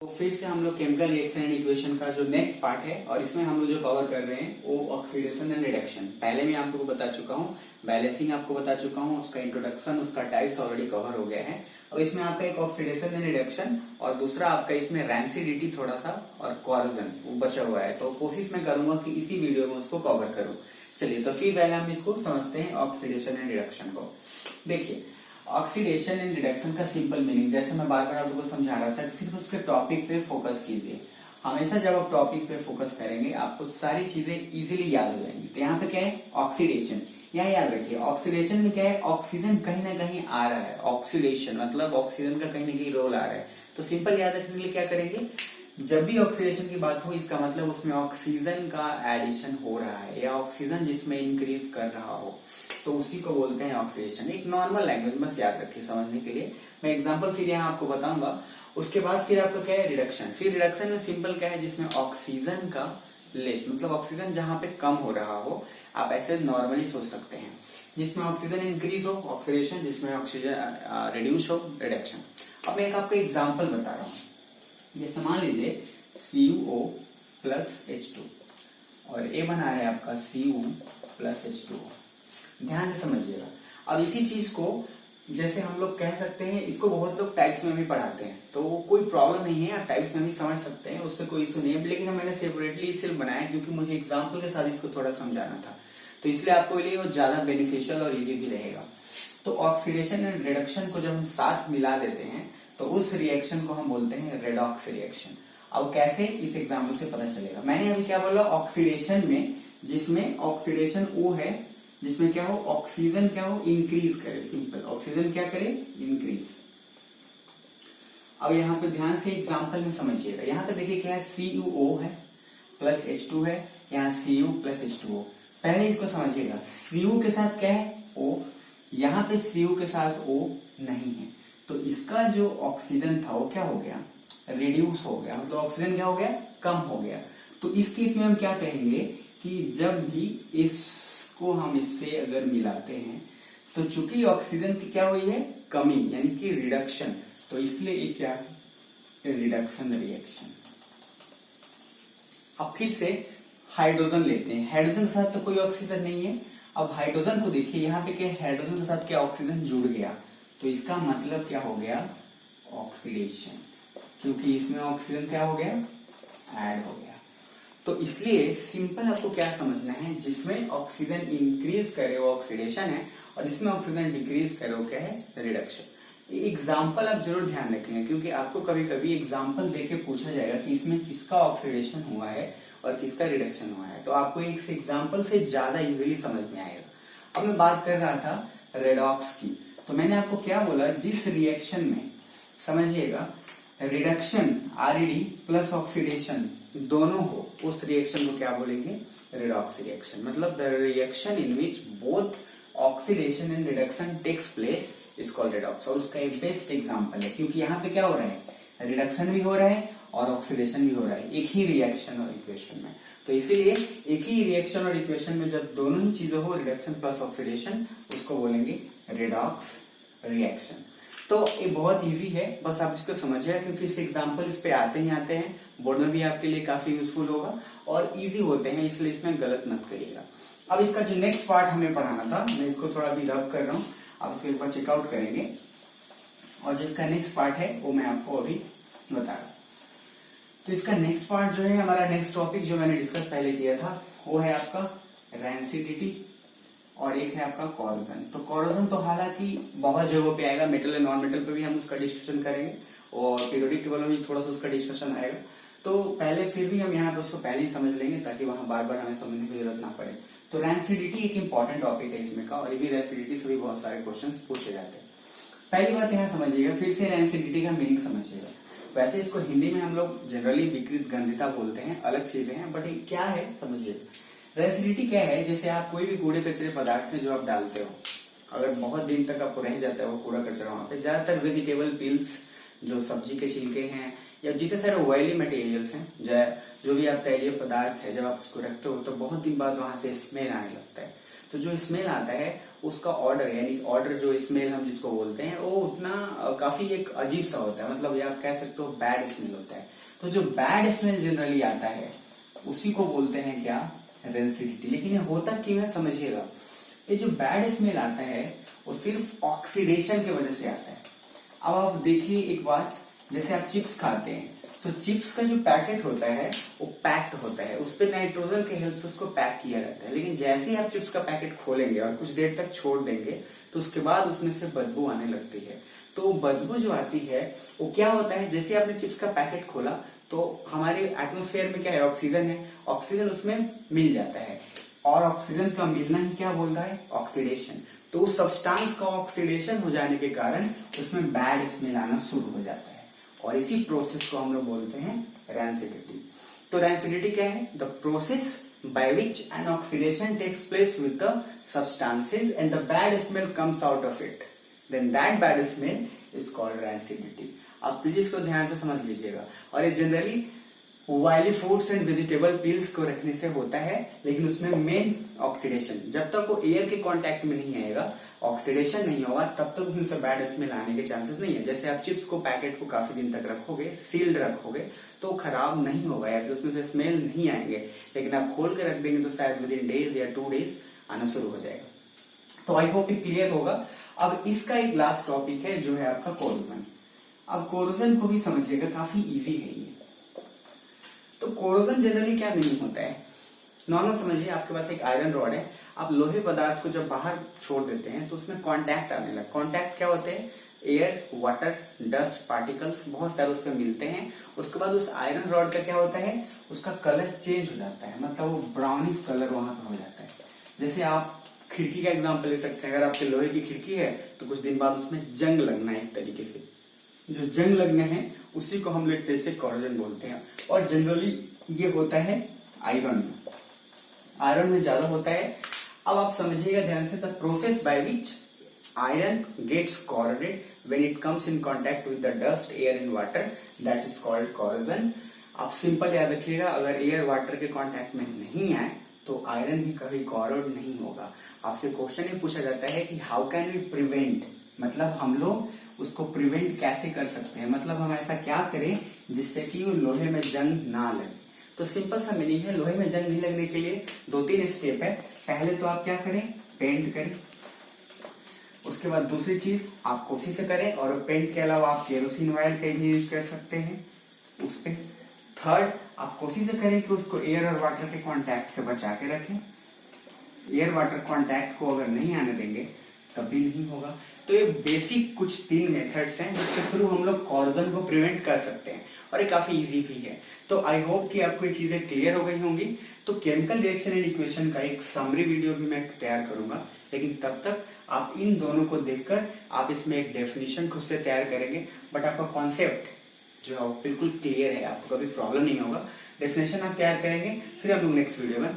तो फिर से हम लोग केमिकल रिएक्शन एंड इक्वेशन का जो नेक्स्ट पार्ट है और इसमें हम लोग जो कवर कर रहे हैं वो ऑक्सीडेशन एंड रिडक्शन। पहले मैं आपको बता चुका हूँ, बैलेंसिंग आपको बता चुका हूँ, उसका इंट्रोडक्शन, उसका टाइप्स ऑलरेडी कवर हो गया है। अब इसमें आपका एक ऑक्सीडेशन एंड रिडक्शन और दूसरा आपका इसमें रैंसिडिटी थोड़ा सा और कॉर्जन वो बचा हुआ है, तो कोशिश मैं करूंगा कि इसी वीडियो में उसको कवर करूं। चलिए तो फिर पहले हम इसको समझते हैं ऑक्सीडेशन एंड रिडक्शन को। देखिए ऑक्सीडेशन एंड रिडक्शन का सिंपल मीनिंग, जैसे मैं बार बार आप लोगों को समझा रहा था, सिर्फ उसके टॉपिक पे फोकस कीजिए। हमेशा जब आप टॉपिक पे फोकस करेंगे आपको सारी चीजें इजीली याद हो जाएंगी। तो यहाँ पे क्या है ऑक्सीडेशन, यहाँ याद रखिए ऑक्सीडेशन में क्या है, ऑक्सीजन कहीं ना कहीं आ रहा है। ऑक्सीडेशन मतलब ऑक्सीजन का कहीं ना कहीं रोल आ रहा है। तो सिंपल याद रखने के लिए क्या करेंगे, जब भी ऑक्सीडेशन की बात हो इसका मतलब उसमें ऑक्सीजन का एडिशन हो रहा है या ऑक्सीजन जिसमें इंक्रीज कर रहा हो, तो उसी को बोलते हैं ऑक्सीडेशन। एक नॉर्मल लैंग्वेज बस याद रखिए समझने के लिए। मैं एग्जांपल फिर यहाँ आपको बताऊंगा। उसके बाद फिर आपका क्या है रिडक्शन। फिर रिडक्शन में सिंपल क्या है, जिसमें ऑक्सीजन का लेस मतलब ऑक्सीजन जहां पे कम हो रहा हो, आप ऐसे नॉर्मली सोच सकते हैं। जिसमें ऑक्सीजन इंक्रीज हो ऑक्सीडेशन, जिसमें ऑक्सीजन रिड्यूस हो रिडक्शन। अब मैं एक आपको एग्जाम्पल बता रहा हूँ। जैसे मान लीजिए CuO प्लस H2 और ये बना है आपका Cu प्लस H2O। ध्यान से समझिएगा। अब इसी चीज को जैसे हम लोग कह सकते हैं, इसको बहुत लोग टाइप्स में भी पढ़ाते हैं, तो कोई प्रॉब्लम नहीं है, आप टाइप्स में भी समझ सकते हैं, उससे कोई इशू नहीं है। लेकिन मैंने सेपरेटली इसलिए बनाया क्योंकि मुझे एग्जाम्पल के साथ इसको थोड़ा समझाना था, तो इसलिए आपको लिए वो ज्यादा बेनिफिशियल और इजी भी रहेगा। तो ऑक्सीडेशन एंड रिडक्शन को जब हम साथ मिला देते हैं तो उस रिएक्शन को हम बोलते हैं रेडॉक्स रिएक्शन। अब कैसे, इस एग्जाम्पल से पता चलेगा। मैंने अभी क्या बोला, ऑक्सीडेशन में जिसमें ऑक्सीडेशन वो है जिसमें क्या हो, ऑक्सीजन क्या हो, इंक्रीज करे। सिंपल ऑक्सीजन क्या करे, इंक्रीज। अब यहाँ पे ध्यान से एग्जाम्पल में समझिएगा। यहाँ पे देखिए क्या है, CuO है प्लस H2 है, यहाँ Cu प्लस H2O। पहले इसको समझिएगा, Cu के साथ क्या है O, यहाँ पे Cu के साथ O नहीं है, तो इसका जो ऑक्सीजन था वो क्या हो गया, रिड्यूस हो गया। मतलब ऑक्सीजन क्या हो गया, कम हो गया। तो इस केस में हम क्या कहेंगे कि जब भी इसको हम इससे अगर मिलाते हैं तो चूंकि ऑक्सीजन की क्या हुई है, कमी, यानी कि रिडक्शन, तो इसलिए ये क्या है, रिडक्शन रिएक्शन। अब फिर से हाइड्रोजन लेते हैं। हाइड्रोजन के साथ तो कोई ऑक्सीजन नहीं है। अब हाइड्रोजन को देखिए, यहाँ पे क्या, हाइड्रोजन के साथ क्या ऑक्सीजन जुड़ गया, तो इसका मतलब क्या हो गया, ऑक्सीडेशन, क्योंकि इसमें ऑक्सीजन क्या हो गया, ऐड हो गया। तो इसलिए सिंपल आपको क्या समझना है, जिसमें ऑक्सीजन इंक्रीज करे वो ऑक्सीडेशन है और इसमें ऑक्सीजन डिक्रीज करे वो क्या है, रिडक्शन। एग्जाम्पल आप जरूर ध्यान रखेंगे क्योंकि आपको कभी कभी एग्जाम्पल देके पूछा जाएगा कि इसमें किसका ऑक्सीडेशन हुआ है और किसका रिडक्शन हुआ है, तो आपको एक एग्जाम्पल से ज्यादा इजीली समझ में आएगा। अब मैं बात कर रहा था रेडॉक्स की, तो मैंने आपको क्या बोला, जिस रिएक्शन में समझिएगा रिडक्शन RED प्लस ऑक्सीडेशन दोनों हो, उस रिएक्शन को क्या बोलेंगे, रेडॉक्स रिएक्शन। मतलब the reaction in which both oxidation and reduction takes place is called redox. और उसका एक बेस्ट एग्जांपल है क्योंकि यहाँ पे क्या हो रहा है, रिडक्शन भी हो रहा है और ऑक्सीडेशन भी हो रहा है एक ही रिएक्शन और इक्वेशन में। तो इसीलिए एक ही रिएक्शन और इक्वेशन में जब दोनों ही चीजें हो, रिडक्शन प्लस ऑक्सीडेशन, उसको बोलेंगे रेडॉक्स रिएक्शन। तो ये बहुत इजी है, बस आप इसको समझिए क्योंकि इस एग्जांपल इस पे आते ही आते हैं, बोर्ड में भी आपके लिए काफी यूजफुल होगा और इजी होते हैं, इसलिए इसमें गलत मत करिएगा। अब इसका जो नेक्स्ट पार्ट हमें पढ़ाना था, मैं इसको थोड़ा भी रब कर रहा हूँ, आप इसको एक बार चेकआउट करेंगे और जो इसका नेक्स्ट पार्ट है वो मैं आपको अभी बता रहा हूँ। तो इसका नेक्स्ट पार्ट जो है, हमारा नेक्स्ट टॉपिक जो मैंने डिस्कस पहले किया था, वो है आपका रैंसिडिटी और एक है आपका कॉरोजन। तो कॉरोजन तो हालांकि बहुत जगहों पे आएगा, मेटल एंड नॉन मेटल पे भी हम उसका डिस्कशन करेंगे और पीरियोडिक टेबल में भी थोड़ा सा उसका डिस्कशन आएगा। तो पहले फिर भी हम यहाँ पे उसको पहले ही समझ लेंगे ताकि वहां बार बार हमें समझने की जरूरत ना पड़े। तो रैंसिडिटी एक इंपॉर्टेंट टॉपिक है इसमें का, और ये भी रैंसिडिटी से भी बहुत सारे क्वेश्चन पूछे जाते हैं। पहली बात यहाँ समझिएगा, फिर से रैंसिडिटी का मीनिंग समझिएगा। वैसे इसको हिंदी में हम लोग जनरली विकृत गंधिता बोलते हैं, अलग चीजें हैं, बट क्या है समझिएगा। रैंसिडिटी क्या है, जैसे आप कोई भी कूड़े कचरे पदार्थ है जो आप डालते हो, अगर बहुत दिन तक आपको रह जाता है वो कूड़ा कचरा वहां पे, ज्यादातर वेजिटेबल पील्स, जो सब्जी के छिलके हैं या जितने सारे ऑयली मटेरियल्स हैं, जो भी आप तैलीय पदार्थ है, जब आप उसको रखते हो तो बहुत दिन बाद वहां से स्मेल आने लगता है। तो जो स्मेल आता है उसका ऑर्डर, यानी ऑर्डर जो स्मेल हम जिसको बोलते हैं, वो उतना काफी एक अजीब सा होता है, मतलब ये आप कह सकते हो बैड स्मेल होता है। तो जो बैड स्मेल जनरली आता है उसी को बोलते हैं क्या, रेंसिडिटी। लेकिन ये होता क्यों है समझिएगा, ये जो बैड स्मेल आता है वो सिर्फ ऑक्सीडेशन की वजह से आता है। अब आप देखिए एक बात, जैसे आप चिप्स खाते हैं तो चिप्स का जो पैकेट होता है वो पैक्ड होता है, उस पर नाइट्रोजन के हेल्प से उसको पैक किया रहता है। लेकिन जैसे ही आप चिप्स का पैकेट खोलेंगे और कुछ देर तक छोड़ देंगे तो उसके बाद उसमें से बदबू आने लगती है। तो बदबू जो आती है वो क्या होता है, जैसे आपने चिप्स का पैकेट खोला तो हमारे एटमॉस्फेयर में क्या है, ऑक्सीजन है, ऑक्सीजन उसमें मिल जाता है और ऑक्सीजन का मिलना ही क्या बोल रहा है, ऑक्सीडेशन। तो उस सब्सटेंस का ऑक्सीडेशन हो जाने के कारण उसमें बैड स्मेल आना शुरू हो जाता है और इसी प्रोसेस को हम लोग बोलते हैं रैंसिडिटी। तो रैंसिडिटी क्या है, the process by which an oxidation takes place with the substances and the bad smell comes out of it, then that bad smell is called rancidity. आप प्लीज इसको ध्यान से समझ लीजिएगा। और ये generally oily foods and vegetable peels को रखने से होता है, लेकिन उसमें मेन ऑक्सीडेशन, जब तक वो एयर के कांटेक्ट में नहीं आएगा, ऑक्सीडेशन नहीं होगा, तब तक उसमें से बैड स्मेल आने के चांसेस नहीं है। जैसे आप चिप्स को पैकेट को काफी दिन तक रखोगे, सील्ड रखोगे तो खराब नहीं होगा या फिर उसमें से स्मेल नहीं आएंगे, लेकिन आप खोल के रख देंगे तो शायद विद इन डेज या 2 डेज आना शुरू हो जाएगा। तो आई होप ये क्लियर होगा। अब इसका एक लास्ट टॉपिक है जो है आपका कोरोजन। अब कोरोजन को भी समझिएगा, काफी इजी है ये। तो कोरोजन जनरली क्या मीनिंग होता है, नॉर्मल समझिए, आपके पास एक आयरन रॉड है, आप लोहे पदार्थ को जब बाहर छोड़ देते हैं तो उसमें कांटेक्ट आने लगा। कांटेक्ट क्या होते हैं, एयर, वाटर, डस्ट पार्टिकल्स बहुत सारे उसमें मिलते हैं। उसके बाद उस आयरन रॉड का क्या होता है, उसका कलर चेंज हो जाता है, मतलब वो ब्राउनिश कलर वहां पर हो जाता है। जैसे आप खिड़की का एग्जाम्पल ले सकते हैं, अगर आपके लोहे की खिड़की है तो कुछ दिन बाद उसमें जंग लगना है, एक तरीके से जो जंग लगने हैं उसी को हम लोग जैसे कोरोजन बोलते हैं। और जनरली ये होता है आयरन में, आयरन में ज्यादा होता है। अब आप समझिएगा ध्यान से, the process by which iron gets corroded when it comes in contact with the dust, air and water, that is called corrosion. आप सिंपल याद रखिएगा, अगर एयर वाटर के कांटेक्ट में नहीं आए तो आयरन भी कभी कोरोड नहीं होगा। आपसे क्वेश्चन ये पूछा जाता है कि हाउ कैन वी प्रिवेंट, मतलब हम लोग उसको प्रिवेंट कैसे कर सकते हैं, मतलब हम ऐसा क्या करें जिससे कि लोहे में जंग ना लगे। तो सिंपल सा मीनिंग है, लोहे में जंग नहीं लगने के लिए 2-3 स्टेप है। पहले तो आप क्या करें, पेंट करें। उसके बाद दूसरी चीज आप कोशिश से करें, और पेंट के अलावा आप केरोसिन ऑयल का भी यूज कर सकते हैं उस पे। थर्ड, आप कोशिश से करें कि उसको एयर और वाटर के कांटेक्ट से बचा के रखें। एयर वाटर कांटेक्ट को अगर नहीं आने देंगे तब भी नहीं होगा। तो ये बेसिक कुछ 3 मेथड्स हैं जिसके थ्रू हम लोग कोरोजन को प्रिवेंट कर सकते हैं, और ये काफी इजी भी है। तो आई होप कि आपको ये चीजें क्लियर हो गई होंगी। तो केमिकल रिएक्शन एंड इक्वेशन का एक समरी वीडियो भी मैं तैयार करूंगा, लेकिन तब तक आप इन दोनों को देखकर आप इसमें एक डेफिनेशन खुद से तैयार करेंगे, बट आपका कॉन्सेप्ट जो है बिल्कुल क्लियर है, आपको कभी प्रॉब्लम नहीं होगा। डेफिनेशन आप तैयार करेंगे, फिर हम लोग नेक्स्ट वीडियो में